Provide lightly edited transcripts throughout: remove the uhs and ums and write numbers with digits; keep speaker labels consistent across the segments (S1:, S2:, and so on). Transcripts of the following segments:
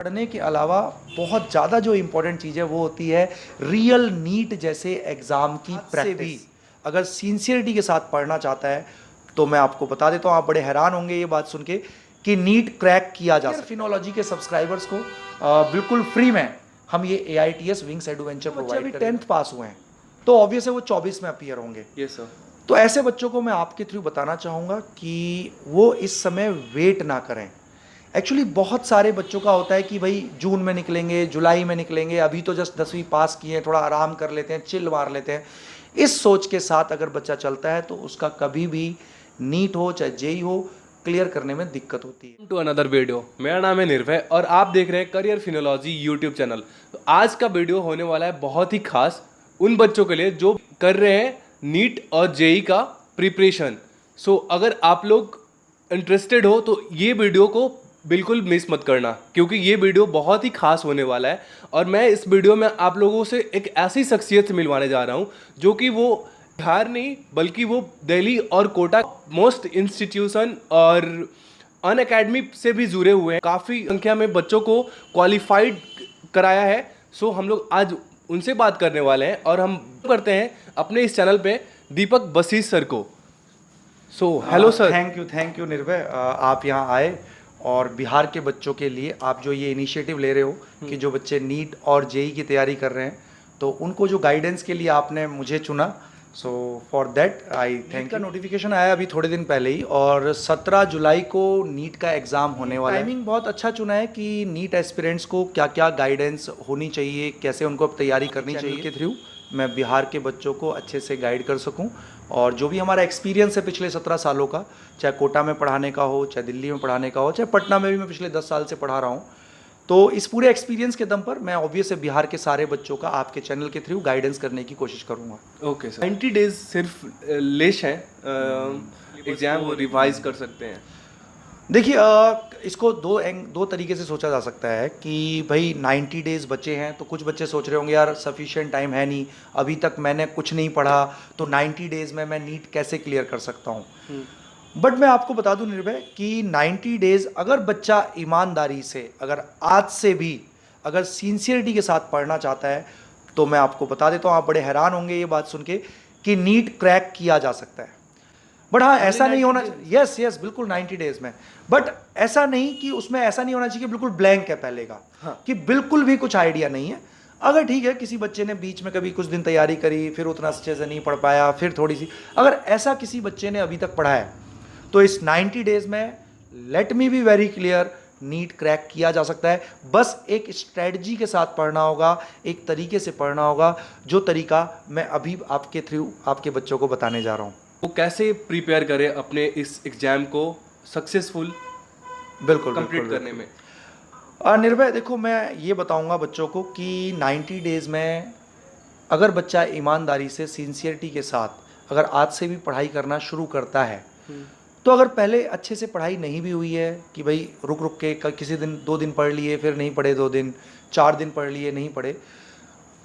S1: पढ़ने के अलावा बहुत ज़्यादा जो इम्पोर्टेंट चीज़ है वो होती है रियल नीट जैसे एग्ज़ाम की प्रैक्टिस भी। अगर सिंसियरिटी के साथ पढ़ना चाहता है तो मैं आपको बता देता हूँ, आप बड़े हैरान होंगे ये बात सुन के कि नीट क्रैक किया जा सकता है। फिनोलॉजी के सब्सक्राइबर्स को बिल्कुल फ्री में हम ये AITS विंग्स एडवेंचर प्रोवाइड करेंगे। 10th पास हुए हैं तो ऑब्वियस है वो 24 में अपीयर होंगे।
S2: Yes sir.
S1: तो ऐसे बच्चों को मैं आपके थ्रू बताना चाहूँगा कि वो इस समय वेट ना करें। एक्चुअली बहुत सारे बच्चों का होता है कि भाई जून में निकलेंगे, जुलाई में निकलेंगे, अभी तो जस्ट 10वीं पास किए हैं, थोड़ा आराम कर लेते हैं, चिल मार लेते हैं। इस सोच के साथ अगर बच्चा चलता है तो उसका कभी भी नीट हो चाहे जेई हो क्लियर करने में दिक्कत होती है।
S2: टू अनदर वीडियो, मेरा नाम है निर्भय और आप देख रहे हैं करियर फिनोलॉजी यूट्यूब चैनल। तो आज का वीडियो होने वाला है बहुत ही खास उन बच्चों के लिए जो कर रहे हैं नीट और जेई का प्रिपरेशन। सो अगर आप लोग इंटरेस्टेड हो तो ये वीडियो को बिल्कुल मिस मत करना, क्योंकि ये वीडियो बहुत ही खास होने वाला है। और मैं इस वीडियो में आप लोगों से एक ऐसी शख्सियत से मिलवाने जा रहा हूँ जो कि वो बिहार नहीं बल्कि वो दिल्ली और कोटा मोस्ट इंस्टीट्यूशन और अन अकेडमी से भी जुड़े हुए हैं। काफ़ी संख्या में बच्चों को क्वालिफाइड कराया है। सो हम लोग आज उनसे बात करने वाले हैं और हम करते हैं अपने इस चैनल पे दीपक बसीस सर को। So hello sir.
S1: Thank you निर्भय, आप यहाँ आए और बिहार के बच्चों के लिए आप जो ये इनिशिएटिव ले रहे हो कि जो बच्चे नीट और जेई की तैयारी कर रहे हैं तो उनको जो गाइडेंस के लिए आपने मुझे चुना, so for that I thank. का नोटिफिकेशन आया अभी थोड़े दिन पहले ही और 17 जुलाई को नीट का एग्ज़ाम होने वाला है। टाइमिंग बहुत अच्छा चुना है कि नीट एस्पिरेंट्स को क्या क्या गाइडेंस होनी चाहिए, कैसे उनको अब तैयारी करनी चाहिए के थ्रू मैं बिहार के बच्चों को अच्छे से गाइड कर सकूं। और जो भी हमारा एक्सपीरियंस है पिछले 17 सालों का, चाहे कोटा में पढ़ाने का हो, चाहे दिल्ली में पढ़ाने का हो, चाहे पटना में भी मैं पिछले 10 साल से पढ़ा रहा हूँ, तो इस पूरे एक्सपीरियंस के दम पर मैं ऑब्वियस है बिहार के सारे बच्चों का आपके चैनल के थ्रू गाइडेंस करने की कोशिश करूँगा।
S2: Okay sir. 90 डेज सिर्फ लेश है, एग्जाम वो रिवाइज कर सकते हैं।
S1: देखिए इसको दो तरीके से सोचा जा सकता है कि भाई 90 डेज़ बचे हैं तो कुछ बच्चे सोच रहे होंगे यार सफिशिएंट टाइम है नहीं, अभी तक मैंने कुछ नहीं पढ़ा तो 90 डेज़ में मैं नीट कैसे क्लियर कर सकता हूँ। बट मैं आपको बता दूं निर्भय कि 90 डेज़ अगर बच्चा ईमानदारी से, अगर आज से भी अगर सिंसियरिटी के साथ पढ़ना चाहता है तो मैं आपको बता देता हूँ, आप बड़े हैरान होंगे ये बात सुन के कि नीट क्रैक किया जा सकता है। बट हाँ ऐसा नहीं होना, यस बिल्कुल 90 डेज में। बट ऐसा नहीं कि उसमें ऐसा नहीं होना चाहिए कि बिल्कुल ब्लैंक है पहले का, हाँ, कि बिल्कुल भी कुछ आइडिया नहीं है। अगर ठीक है किसी बच्चे ने बीच में कभी कुछ दिन तैयारी करी, फिर उतना अच्छे से नहीं पढ़ पाया, फिर थोड़ी सी, अगर ऐसा किसी बच्चे ने अभी तक पढ़ा है तो इस 90 डेज में let me be very clear, NEET crack किया जा सकता है। बस एक स्ट्रेटजी के साथ पढ़ना होगा, एक तरीके से पढ़ना होगा, जो तरीका मैं अभी आपके थ्रू आपके बच्चों को बताने जा रहा हूँ।
S2: वो कैसे प्रिपेयर करें अपने इस एग्जाम को सक्सेसफुल
S1: बिल्कुल
S2: कंप्लीट करने में।
S1: निर्भय देखो, मैं ये बताऊंगा बच्चों को कि 90 डेज़ में अगर बच्चा ईमानदारी से सिंसियरिटी के साथ अगर आज से भी पढ़ाई करना शुरू करता है तो अगर पहले अच्छे से पढ़ाई नहीं भी हुई है कि भाई रुक रुक के किसी दिन 2 दिन पढ़ लिए, फिर नहीं पढ़े 2 दिन, 4 दिन पढ़ लिए नहीं पढ़े,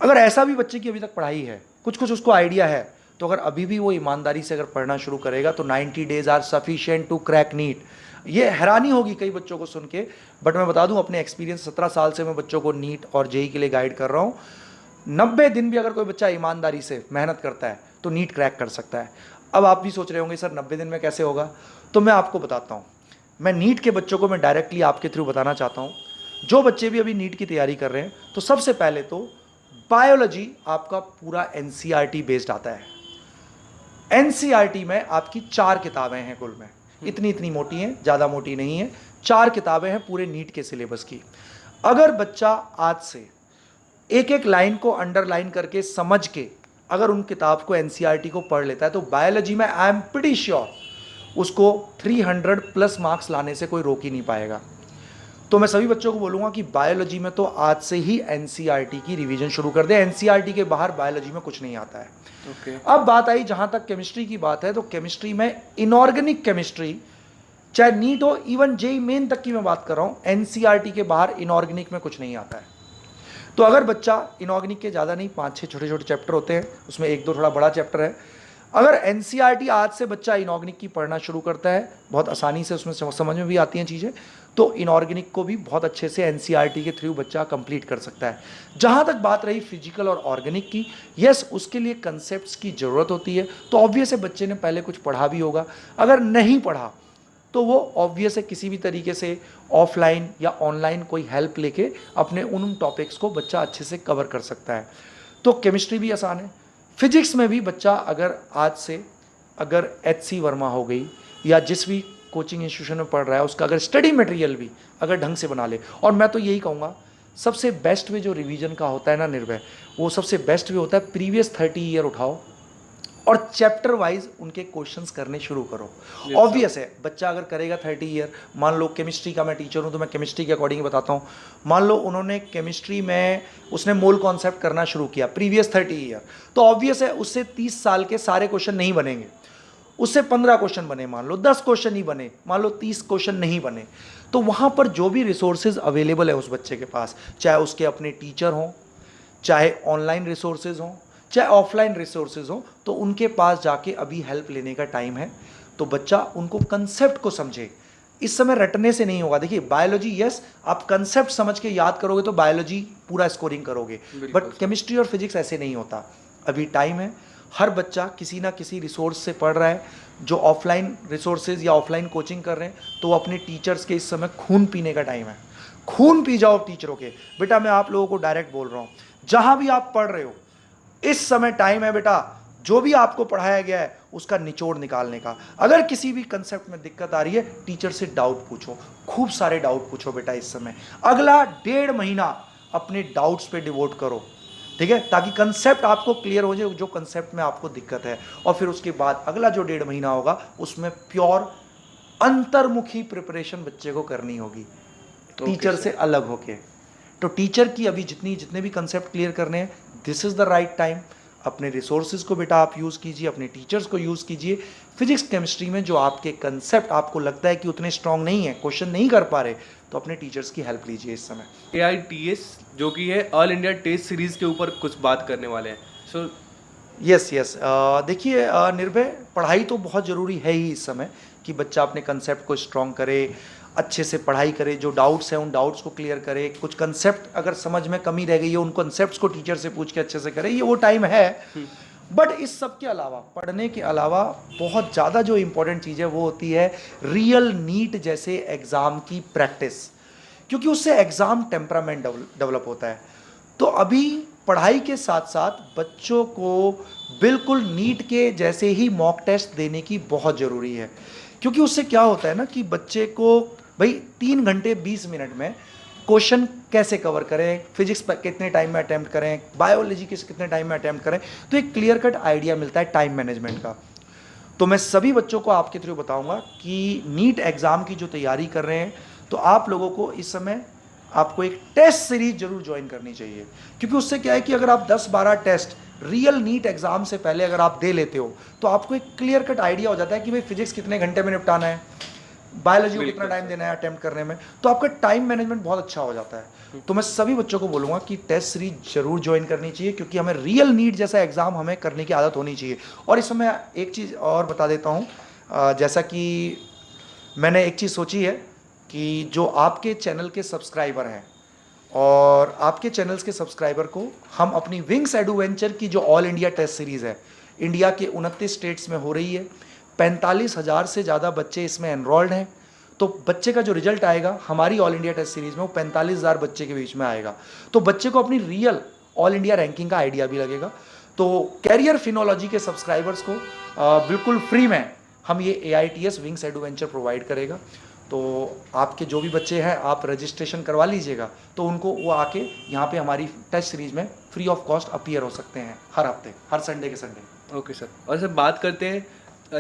S1: अगर ऐसा भी बच्चे की अभी तक पढ़ाई है, कुछ कुछ उसको आइडिया है, तो अगर अभी भी वो ईमानदारी से अगर पढ़ना शुरू करेगा तो 90 days are sufficient to crack NEET. ये हैरानी होगी कई बच्चों को सुन के, बट मैं बता दूं अपने एक्सपीरियंस 17 साल से मैं बच्चों को नीट और जेई के लिए गाइड कर रहा हूँ। 90 दिन भी अगर कोई बच्चा ईमानदारी से मेहनत करता है तो नीट क्रैक कर सकता है। अब आप भी सोच रहे होंगे सर 90 दिन में कैसे होगा, तो मैं आपको बताता हूँ। मैं नीट के बच्चों को मैं डायरेक्टली आपके थ्रू बताना चाहता हूँ। जो बच्चे भी अभी नीट की तैयारी कर रहे हैं तो सबसे पहले तो बायोलॉजी आपका पूरा NCERT बेस्ड आता है। NCERT में आपकी 4 किताबें हैं कुल में, इतनी इतनी मोटी हैं, ज़्यादा मोटी नहीं है, 4 किताबें हैं पूरे नीट के सिलेबस की। अगर बच्चा आज से एक एक लाइन को अंडरलाइन करके समझ के अगर उन किताब को NCERT को पढ़ लेता है तो बायोलॉजी में आई एम प्रीटी श्योर उसको 300 प्लस मार्क्स लाने से कोई रोक ही नहीं पाएगा। तो मैं सभी बच्चों को बोलूँगा कि बायोलॉजी में तो आज से ही NCERT की रिवीजन शुरू कर दें। NCERT के बाहर बायोलॉजी में कुछ नहीं आता है। अब बात आई जहाँ तक केमिस्ट्री की बात है, तो केमिस्ट्री में इनऑर्गेनिक केमिस्ट्री, चाहे नीट हो, इवन जेई मेन तक की मैं बात कर रहा हूँ, NCERT के बाहर इनऑर्गेनिक में कुछ नहीं आता है। तो अगर बच्चा इनऑर्गेनिक के ज़्यादा नहीं 5-6 छोटे छोटे चैप्टर होते हैं, उसमें 1-2 थोड़ा बड़ा चैप्टर है, अगर NCERT आज से बच्चा इनऑर्गेनिक की पढ़ना शुरू करता है, बहुत आसानी से उसमें समझ में भी आती हैं चीज़ें, तो इनऑर्गेनिक को भी बहुत अच्छे से एनसीईआरटी के थ्रू बच्चा कंप्लीट कर सकता है। जहाँ तक बात रही फिजिकल और ऑर्गेनिक की, यस उसके लिए कंसेप्ट्स की ज़रूरत होती है। तो ऑब्वियस है बच्चे ने पहले कुछ पढ़ा भी होगा, अगर नहीं पढ़ा तो वो ऑब्वियस है किसी भी तरीके से ऑफलाइन या ऑनलाइन कोई हेल्प लेके अपने उन टॉपिक्स को बच्चा अच्छे से कवर कर सकता है। तो केमिस्ट्री भी आसान है। फिजिक्स में भी बच्चा अगर आज से अगर HC वर्मा हो गई या जिस भी कोचिंग इंस्टीट्यूशन में पढ़ रहा है उसका अगर स्टडी मटेरियल भी अगर ढंग से बना ले, और मैं तो यही कहूँगा सबसे बेस्ट वे जो रिवीजन का होता है ना निर्भय, वो सबसे बेस्ट वे होता है प्रीवियस 30 ईयर उठाओ और चैप्टर वाइज उनके क्वेश्चंस करने शुरू करो। ऑब्वियस है बच्चा अगर करेगा 30 ईयर, मान लो केमिस्ट्री का मैं टीचर हूँ तो मैं केमिस्ट्री के अकॉर्डिंग बताता हूँ। मान लो उन्होंने केमिस्ट्री में उसने मोल कॉन्सेप्ट करना शुरू किया प्रीवियस 30 ईयर, तो ऑब्वियस है उससे 30 साल के सारे क्वेश्चन नहीं बनेंगे, उससे 15 क्वेश्चन बने, मान लो 10 क्वेश्चन ही बने, मान लो 30 क्वेश्चन नहीं बने। तो वहाँ पर जो भी रिसोर्सेज अवेलेबल है उस बच्चे के पास, चाहे उसके अपने टीचर हों, चाहे ऑनलाइन रिसोर्सेज हों, चाहे ऑफलाइन रिसोर्सेज हों, तो उनके पास जाके अभी हेल्प लेने का टाइम है। तो बच्चा उनको कंसेप्ट को समझे, इस समय रटने से नहीं होगा। देखिए बायोलॉजी यस आप कंसेप्ट समझ के याद करोगे तो बायोलॉजी पूरा स्कोरिंग करोगे, बट केमिस्ट्री और फिजिक्स ऐसे नहीं होता। अभी टाइम है, हर बच्चा किसी ना किसी रिसोर्स से पढ़ रहा है, जो ऑफलाइन रिसोर्सेज या ऑफलाइन कोचिंग कर रहे हैं तो वो अपने टीचर्स के इस समय खून पीने का टाइम है। खून पी जाओ टीचरों के। बेटा मैं आप लोगों को डायरेक्ट बोल रहा हूँ, जहाँ भी आप पढ़ रहे हो इस समय टाइम है बेटा, जो भी आपको पढ़ाया गया है उसका निचोड़ निकालने का। अगर किसी भी कंसेप्ट में दिक्कत आ रही है टीचर से डाउट पूछो, खूब सारे डाउट पूछो बेटा इस समय। अगला 1.5 महीना अपने डाउट्स पे डिवोट करो, ठीक है, ताकि कंसेप्ट आपको क्लियर हो जाए जो कंसेप्ट में आपको दिक्कत है। और फिर उसके बाद अगला जो 1.5 महीना होगा उसमें प्योर अंतर्मुखी प्रिपरेशन बच्चे को करनी होगी, टीचर से अलग होके। तो टीचर की अभी जितने भी कंसेप्ट क्लियर करने हैं, this is the right time. अपने रिसोर्सेज को बेटा आप यूज़ कीजिए, अपने टीचर्स को यूज़ कीजिए। फिजिक्स केमिस्ट्री में जो आपके कंसेप्ट आपको लगता है कि उतने स्ट्रांग नहीं है, क्वेश्चन नहीं कर पा रहे, तो अपने टीचर्स की हेल्प लीजिए इस समय।
S2: AITS जो कि है ऑल इंडिया टेस्ट सीरीज के ऊपर कुछ बात करने वाले हैं। सो
S1: यस देखिए निर्भय, पढ़ाई तो बहुत ज़रूरी है ही इस समय कि बच्चा अपने कंसेप्ट को स्ट्रॉन्ग करे, अच्छे से पढ़ाई करे, जो डाउट्स हैं उन डाउट्स को क्लियर करे। कुछ कंसेप्ट अगर समझ में कमी रह गई है उन कंसेप्ट्स को टीचर से पूछ के अच्छे से करे, ये वो टाइम है। बट इस सब के अलावा, पढ़ने के अलावा बहुत ज़्यादा जो इम्पोर्टेंट चीज़ है वो होती है रियल नीट जैसे एग्ज़ाम की प्रैक्टिस, क्योंकि उससे एग्ज़ाम टेम्परामेंट डेवलप होता है। तो अभी पढ़ाई के साथ साथ बच्चों को बिल्कुल नीट के जैसे ही मॉक टेस्ट देने की बहुत ज़रूरी है, क्योंकि उससे क्या होता है ना कि बच्चे को भाई 3 घंटे 20 मिनट में क्वेश्चन कैसे कवर करें, फिजिक्स पर कितने टाइम में अटैम्प्ट करें, बायोलॉजी के कितने टाइम में अटैम्प्ट करें, तो एक क्लियर कट आइडिया मिलता है टाइम मैनेजमेंट का। तो मैं सभी बच्चों को आपके थ्रू बताऊंगा कि नीट एग्ज़ाम की जो तैयारी कर रहे हैं तो आप लोगों को इस समय आपको एक टेस्ट सीरीज जरूर ज्वाइन करनी चाहिए, क्योंकि उससे क्या है कि अगर आप 10-12 टेस्ट रियल नीट एग्जाम से पहले अगर आप दे लेते हो तो आपको एक क्लियर कट आइडिया हो जाता है कि भाई फिजिक्स कितने घंटे में निपटाना है, बायोलॉजी को कितना टाइम देना है अटेम्प्ट करने में, तो आपका टाइम मैनेजमेंट बहुत अच्छा हो जाता है। तो मैं सभी बच्चों को बोलूँगा कि टेस्ट सीरीज जरूर ज्वाइन करनी चाहिए, क्योंकि हमें रियल नीट जैसा एग्ज़ाम हमें करने की आदत होनी चाहिए। और इस समय एक चीज़ और बता देता हूँ, जैसा कि मैंने एक चीज़ सोची है कि जो आपके चैनल के सब्सक्राइबर हैं और आपके चैनल्स के सब्सक्राइबर को हम अपनी विंग्स एडवेंचर की जो ऑल इंडिया टेस्ट सीरीज़ है, इंडिया के 29 स्टेट्स में हो रही है, 45,000 से ज़्यादा बच्चे इसमें एनरोल्ड हैं। तो बच्चे का जो रिजल्ट आएगा हमारी ऑल इंडिया टेस्ट सीरीज़ में वो 45,000 बच्चे के बीच में आएगा। तो बच्चे को अपनी रियल ऑल इंडिया रैंकिंग का आइडिया भी लगेगा। तो कैरियर फिनोलॉजी के सब्सक्राइबर्स को बिल्कुल फ्री में हम ये AITS विंग्स एडवेंचर प्रोवाइड करेगा। तो आपके जो भी बच्चे हैं आप रजिस्ट्रेशन करवा लीजिएगा, तो उनको वो आके यहाँ पे हमारी टेस्ट सीरीज में फ्री ऑफ कॉस्ट अपीयर हो सकते हैं हर हफ्ते, हर संडे के संडे।
S2: ओके सर, और सर बात करते हैं,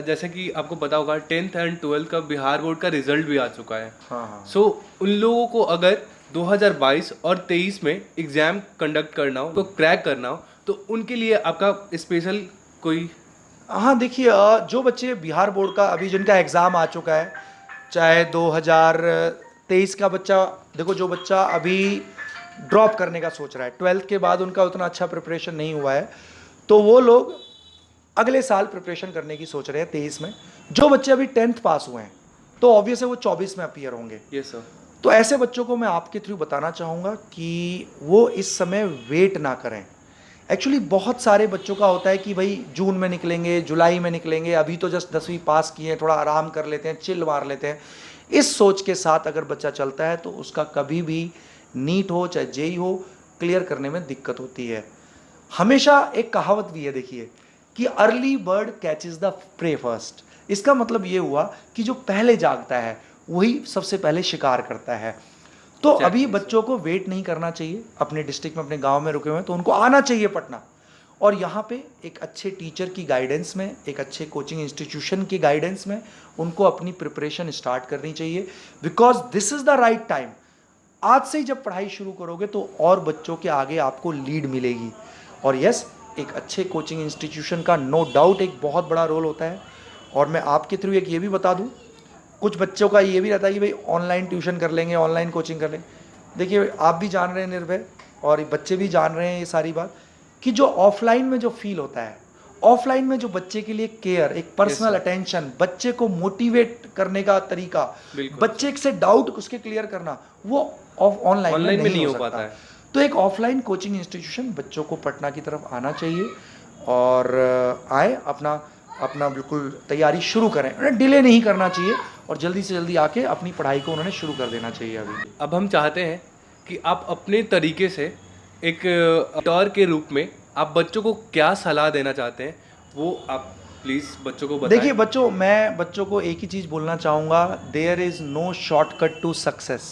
S2: जैसे कि आपको पता होगा 10th एंड 12th का बिहार बोर्ड का रिजल्ट भी आ चुका है।
S1: हाँ।
S2: सो उन लोगों को अगर 2022 और 23 में एग्ज़ाम कंडक्ट करना हो, तो क्रैक करना हो, तो उनके लिए आपका स्पेशल कोई?
S1: हाँ देखिए, जो बच्चे बिहार बोर्ड का अभी जिनका एग्ज़ाम आ चुका है, चाहे 2023 का बच्चा, देखो जो बच्चा अभी ड्रॉप करने का सोच रहा है, 12th के बाद उनका उतना अच्छा प्रिपरेशन नहीं हुआ है, तो वो लोग अगले साल प्रिपरेशन करने की सोच रहे हैं 23 में। जो बच्चे अभी 10th पास हुए हैं तो ऑब्वियस है वो 24 में अपीयर होंगे।
S2: Yes sir.
S1: तो ऐसे बच्चों को मैं आपके थ्रू बताना चाहूँगा कि वो इस समय वेट ना करें। एक्चुअली बहुत सारे बच्चों का होता है कि भाई जून में निकलेंगे, जुलाई में निकलेंगे, अभी तो जस्ट 10वीं पास किए हैं, थोड़ा आराम कर लेते हैं, चिल मार लेते हैं। इस सोच के साथ अगर बच्चा चलता है तो उसका कभी भी नीट हो चाहे जेई हो, क्लियर करने में दिक्कत होती है। हमेशा एक कहावत भी है, देखिए, कि early bird catches the prey first. इसका मतलब ये हुआ कि जो पहले जागता है वही सबसे पहले शिकार करता है। तो अभी बच्चों को वेट नहीं करना चाहिए। अपने डिस्ट्रिक्ट में, अपने गांव में रुके हुए हैं तो उनको आना चाहिए पटना, और यहाँ पे एक अच्छे टीचर की गाइडेंस में, एक अच्छे कोचिंग इंस्टीट्यूशन की गाइडेंस में उनको अपनी प्रिपरेशन स्टार्ट करनी चाहिए, because this is the right time. आज से ही जब पढ़ाई शुरू करोगे तो और बच्चों के आगे आपको लीड मिलेगी। और यस, एक अच्छे कोचिंग इंस्टीट्यूशन का नो डाउट एक बहुत बड़ा रोल होता है। और मैं आपके थ्रू एक ये भी बता दूं, कुछ बच्चों का ये भी रहता है कि भाई ऑनलाइन ट्यूशन कर लेंगे, ऑनलाइन कोचिंग कर लेंगे। देखिए, आप भी जान रहे हैं निर्भय, और बच्चे भी जान रहे हैं ये सारी बात, कि जो ऑफलाइन में जो फील होता है, ऑफलाइन में जो बच्चे के लिए केयर, एक पर्सनल अटेंशन, बच्चे को मोटिवेट करने का तरीका, बच्चे से डाउट उसके क्लियर करना, वो ऑनलाइन में नहीं हो पाता है। तो एक ऑफलाइन कोचिंग इंस्टीट्यूशन बच्चों को पटना की तरफ आना चाहिए, और आए, अपना बिल्कुल तैयारी शुरू करें। उन्हें डिले नहीं करना चाहिए, और जल्दी से जल्दी आके अपनी पढ़ाई को उन्होंने शुरू कर देना चाहिए। अभी
S2: अब हम चाहते हैं कि आप अपने तरीके से एक ट्यूटर के रूप में आप बच्चों को क्या सलाह देना चाहते हैं, वो आप प्लीज़ बच्चों को बताएं।
S1: देखिए बच्चों, मैं बच्चों को एक ही चीज़ बोलना चाहूँगा, there is no shortcut to success.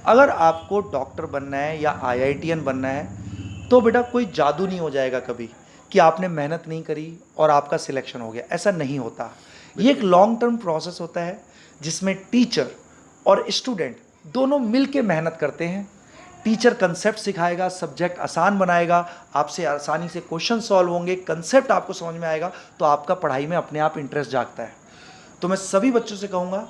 S1: अगर आपको डॉक्टर बनना है या IITian बनना है तो बेटा कोई जादू नहीं हो जाएगा कभी कि आपने मेहनत नहीं करी और आपका सिलेक्शन हो गया। ऐसा नहीं होता। ये एक लॉन्ग टर्म प्रोसेस होता है जिसमें टीचर और स्टूडेंट दोनों मिल के मेहनत करते हैं। टीचर कंसेप्ट सिखाएगा, सब्जेक्ट आसान बनाएगा, आपसे आसानी से क्वेश्चन सॉल्व होंगे, कंसेप्ट आपको समझ में आएगा, तो आपका पढ़ाई में अपने आप इंटरेस्ट जागता है। तो मैं सभी बच्चों से कहूँगा,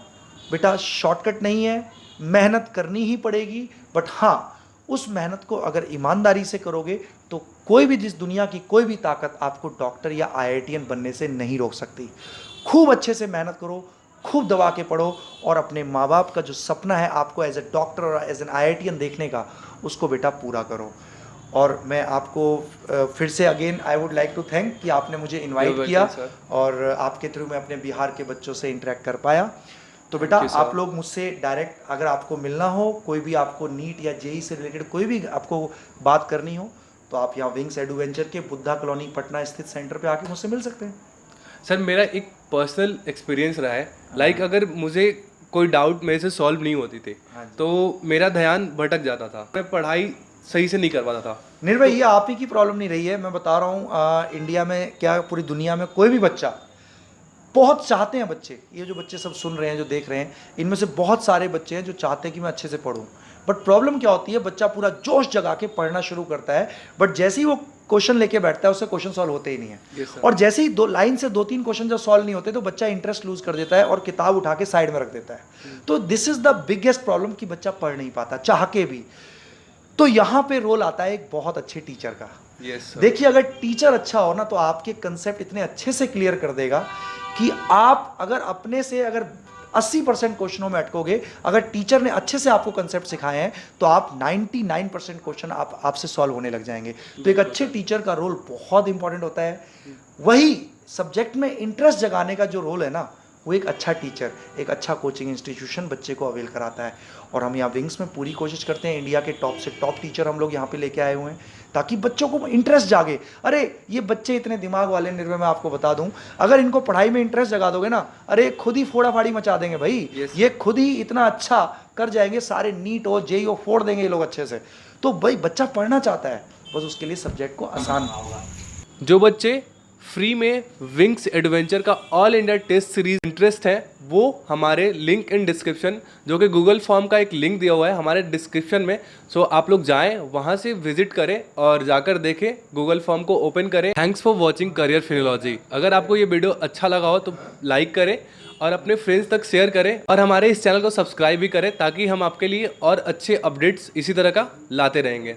S1: बेटा शॉर्टकट नहीं है, मेहनत करनी ही पड़ेगी, बट हाँ, उस मेहनत को अगर ईमानदारी से करोगे तो कोई भी, जिस दुनिया की कोई भी ताकत आपको डॉक्टर या IITian बनने से नहीं रोक सकती। खूब अच्छे से मेहनत करो, खूब दबा के पढ़ो, और अपने माँ बाप का जो सपना है आपको एज ए डॉक्टर और एज एन IITian देखने का, उसको बेटा पूरा करो। और मैं आपको फिर से again I would like to thank कि आपने मुझे इनवाइट किया, और आपके थ्रू मैं अपने बिहार के बच्चों से इंटरेक्ट कर पाया। तो बेटा आप लोग मुझसे डायरेक्ट अगर आपको मिलना हो, कोई भी आपको नीट या जेई से रिलेटेड कोई भी आपको बात करनी हो, तो आप यहाँ विंग्स एडवेंचर के बुद्धा कॉलोनी पटना स्थित सेंटर पे आके मुझसे मिल सकते हैं।
S2: सर, मेरा एक पर्सनल एक्सपीरियंस रहा है, लाइक अगर मुझे कोई डाउट मेरे से सॉल्व नहीं होती थी तो मेरा ध्यान भटक जाता था, मैं पढ़ाई सही से नहीं कर पाता था।
S1: निर्भय, ये आप ही की प्रॉब्लम नहीं रही है, मैं बता रहा हूँ। इंडिया में क्या, पूरी दुनिया में कोई भी बच्चा बहुत चाहते हैं, बच्चे, ये जो बच्चे सब सुन रहे हैं, जो देख रहे हैं, इनमें से बहुत सारे बच्चे हैं जो चाहते हैं कि मैं अच्छे से पढूं। बट प्रॉब्लम क्या होती है, बच्चा पूरा जोश जगा के पढ़ना शुरू करता है, बट जैसे ही वो क्वेश्चन लेके बैठता है उससे क्वेश्चन सॉल्व होते ही नहीं है। और जैसे ही 2 लाइन से 2-3 क्वेश्चन जब सॉल्व नहीं होते तो बच्चा इंटरेस्ट लूज कर देता है और किताब उठा के साइड में रख देता है। तो this is the biggest problem कि बच्चा पढ़ नहीं पाता चाह के भी। तो यहाँ पे रोल आता है एक बहुत अच्छे टीचर का। देखिए, अगर टीचर अच्छा हो ना तो आपके कंसेप्ट इतने अच्छे से क्लियर कर देगा कि आप अगर अपने से अगर 80% क्वेश्चनों में अटकोगे, अगर टीचर ने अच्छे से आपको कंसेप्ट सिखाए हैं तो आप 99% क्वेश्चन आपसे सॉल्व होने लग जाएंगे। तो एक अच्छे टीचर का रोल बहुत इंपॉर्टेंट होता है। वही सब्जेक्ट में इंटरेस्ट जगाने का जो रोल है ना, वो एक अच्छा टीचर, एक अच्छा कोचिंग इंस्टीट्यूशन बच्चे को अवेल कराता है। और हम यहाँ विंग्स में पूरी कोशिश करते हैं, इंडिया के टॉप से टॉप टीचर हम लोग यहाँ पे लेके आए हुए हैं ताकि बच्चों को इंटरेस्ट जागे। अरे ये बच्चे इतने दिमाग वाले, निर्भय मैं आपको बता दूं, अगर इनको पढ़ाई में इंटरेस्ट जगा दोगे ना, अरे खुद ही फोड़ा फाड़ी मचा देंगे भाई। ये खुद ही इतना अच्छा कर जाएंगे, सारे नीट हो जेई हो फोड़ देंगे ये लोग अच्छे से। तो भाई बच्चा पढ़ना चाहता है, बस उसके लिए सब्जेक्ट को आसान होगा।
S2: जो बच्चे फ्री में विंग्स एडवेंचर का all India test series interest है, वो हमारे लिंक इन डिस्क्रिप्शन, जो कि गूगल फॉर्म का एक लिंक दिया हुआ है हमारे डिस्क्रिप्शन में। सो आप लोग जाएं, वहां से विजिट करें और जाकर देखें, गूगल फॉर्म को ओपन करें। Thanks for watching career Finology. अगर आपको ये वीडियो अच्छा लगा हो तो लाइक करें और अपने फ्रेंड्स तक शेयर करें, और हमारे इस चैनल को सब्सक्राइब भी करें ताकि हम आपके लिए और अच्छे अपडेट्स इसी तरह का लाते रहेंगे।